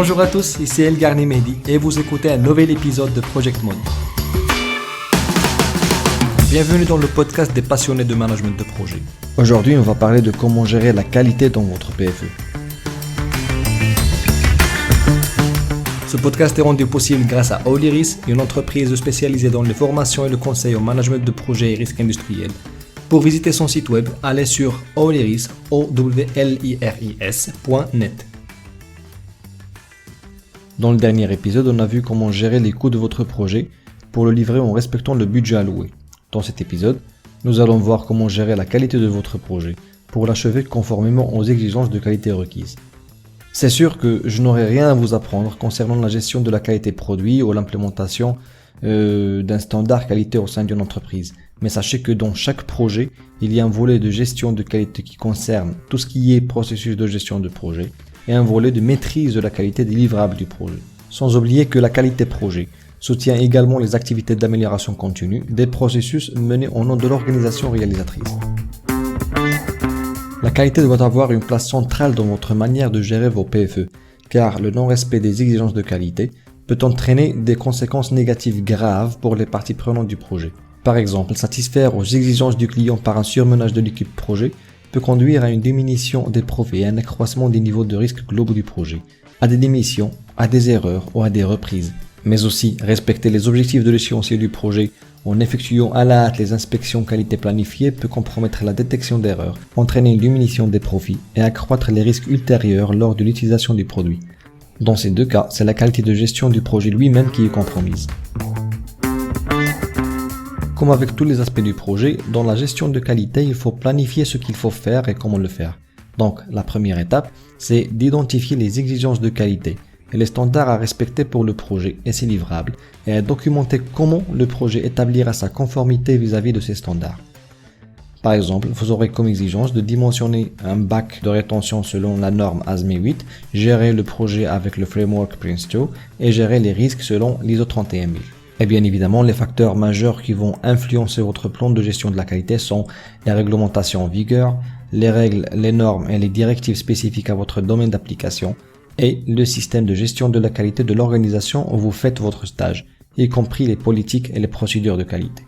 Bonjour à tous, ici El Garni Mehdi et vous écoutez un nouvel épisode de Project Mode. Bienvenue dans le podcast des passionnés de management de projet. Aujourd'hui, on va parler de comment gérer la qualité dans votre PFE. Ce podcast est rendu possible grâce à Oliris, une entreprise spécialisée dans les formations et le conseil au management de projets et risques industriels. Pour visiter son site web, allez sur oliris.net. Dans le dernier épisode, on a vu comment gérer les coûts de votre projet pour le livrer en respectant le budget alloué. Dans cet épisode, nous allons voir comment gérer la qualité de votre projet pour l'achever conformément aux exigences de qualité requises. C'est sûr que je n'aurai rien à vous apprendre concernant la gestion de la qualité produit ou l'implémentation d'un standard qualité au sein d'une entreprise. Mais sachez que dans chaque projet, il y a un volet de gestion de qualité qui concerne tout ce qui est processus de gestion de projet et un volet de maîtrise de la qualité des livrables du projet. Sans oublier que la qualité projet soutient également les activités d'amélioration continue des processus menés au nom de l'organisation réalisatrice. La qualité doit avoir une place centrale dans votre manière de gérer vos PFE, car le non-respect des exigences de qualité peut entraîner des conséquences négatives graves pour les parties prenantes du projet. Par exemple, satisfaire aux exigences du client par un surmenage de l'équipe projet peut conduire à une diminution des profits et un accroissement des niveaux de risque globaux du projet, à des démissions, à des erreurs ou à des reprises. Mais aussi, respecter les objectifs de l'échéancier du projet en effectuant à la hâte les inspections qualité planifiées peut compromettre la détection d'erreurs, entraîner une diminution des profits et accroître les risques ultérieurs lors de l'utilisation du produit. Dans ces deux cas, c'est la qualité de gestion du projet lui-même qui est compromise. Comme avec tous les aspects du projet, dans la gestion de qualité, il faut planifier ce qu'il faut faire et comment le faire. Donc, la première étape, c'est d'identifier les exigences de qualité et les standards à respecter pour le projet et ses livrables, et à documenter comment le projet établira sa conformité vis-à-vis de ces standards. Par exemple, vous aurez comme exigence de dimensionner un bac de rétention selon la norme ASME 8, gérer le projet avec le framework Prince2 et gérer les risques selon l'ISO 31000. Et bien évidemment, les facteurs majeurs qui vont influencer votre plan de gestion de la qualité sont la réglementation en vigueur, les règles, les normes et les directives spécifiques à votre domaine d'application, et le système de gestion de la qualité de l'organisation où vous faites votre stage, y compris les politiques et les procédures de qualité.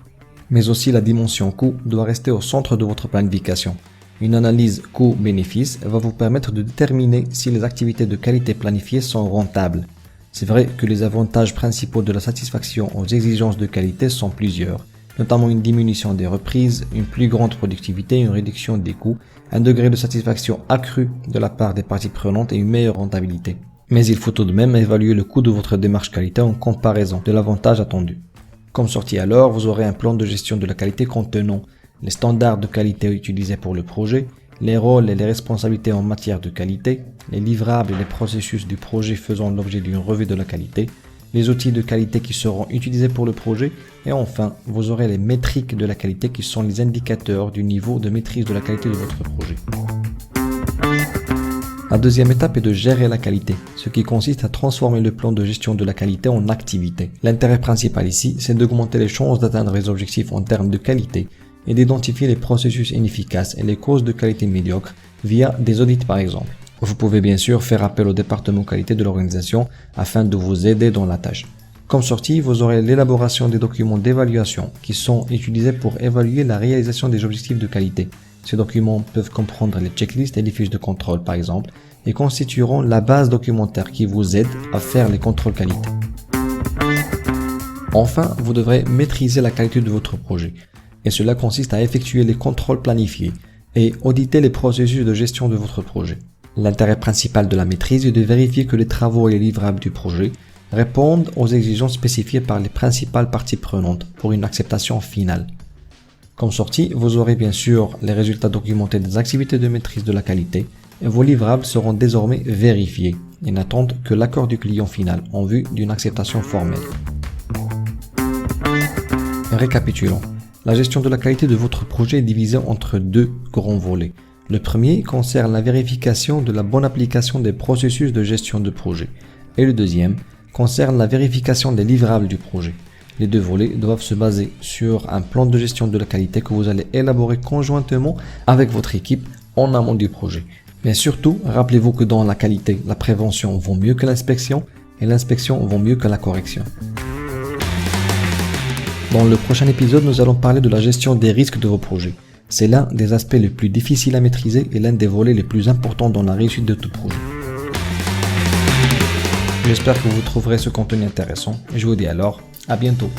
Mais aussi la dimension coût doit rester au centre de votre planification. Une analyse coût-bénéfice va vous permettre de déterminer si les activités de qualité planifiées sont rentables. C'est vrai que les avantages principaux de la satisfaction aux exigences de qualité sont plusieurs, notamment une diminution des reprises, une plus grande productivité, une réduction des coûts, un degré de satisfaction accru de la part des parties prenantes et une meilleure rentabilité. Mais il faut tout de même évaluer le coût de votre démarche qualité en comparaison de l'avantage attendu. Comme sortie alors, vous aurez un plan de gestion de la qualité contenant les standards de qualité utilisés pour le projet, les rôles et les responsabilités en matière de qualité, les livrables et les processus du projet faisant l'objet d'une revue de la qualité, les outils de qualité qui seront utilisés pour le projet, et enfin, vous aurez les métriques de la qualité qui sont les indicateurs du niveau de maîtrise de la qualité de votre projet. La deuxième étape est de gérer la qualité, ce qui consiste à transformer le plan de gestion de la qualité en activité. L'intérêt principal ici, c'est d'augmenter les chances d'atteindre les objectifs en termes de qualité et d'identifier les processus inefficaces et les causes de qualité médiocre via des audits par exemple. Vous pouvez bien sûr faire appel au département qualité de l'organisation afin de vous aider dans la tâche. Comme sortie, vous aurez l'élaboration des documents d'évaluation qui sont utilisés pour évaluer la réalisation des objectifs de qualité. Ces documents peuvent comprendre les checklists et les fiches de contrôle par exemple et constitueront la base documentaire qui vous aide à faire les contrôles qualité. Enfin, vous devrez maîtriser la qualité de votre projet et cela consiste à effectuer les contrôles planifiés et auditer les processus de gestion de votre projet. L'intérêt principal de la maîtrise est de vérifier que les travaux et les livrables du projet répondent aux exigences spécifiées par les principales parties prenantes pour une acceptation finale. Comme sortie, vous aurez bien sûr les résultats documentés des activités de maîtrise de la qualité et vos livrables seront désormais vérifiés et n'attendent que l'accord du client final en vue d'une acceptation formelle. Récapitulons. La gestion de la qualité de votre projet est divisée entre deux grands volets. Le premier concerne la vérification de la bonne application des processus de gestion de projet et le deuxième concerne la vérification des livrables du projet. Les deux volets doivent se baser sur un plan de gestion de la qualité que vous allez élaborer conjointement avec votre équipe en amont du projet. Mais surtout, rappelez-vous que dans la qualité, la prévention vaut mieux que l'inspection et l'inspection vaut mieux que la correction. Dans le prochain épisode, nous allons parler de la gestion des risques de vos projets. C'est l'un des aspects les plus difficiles à maîtriser et l'un des volets les plus importants dans la réussite de tout projet. J'espère que vous trouverez ce contenu intéressant et je vous dis alors à bientôt.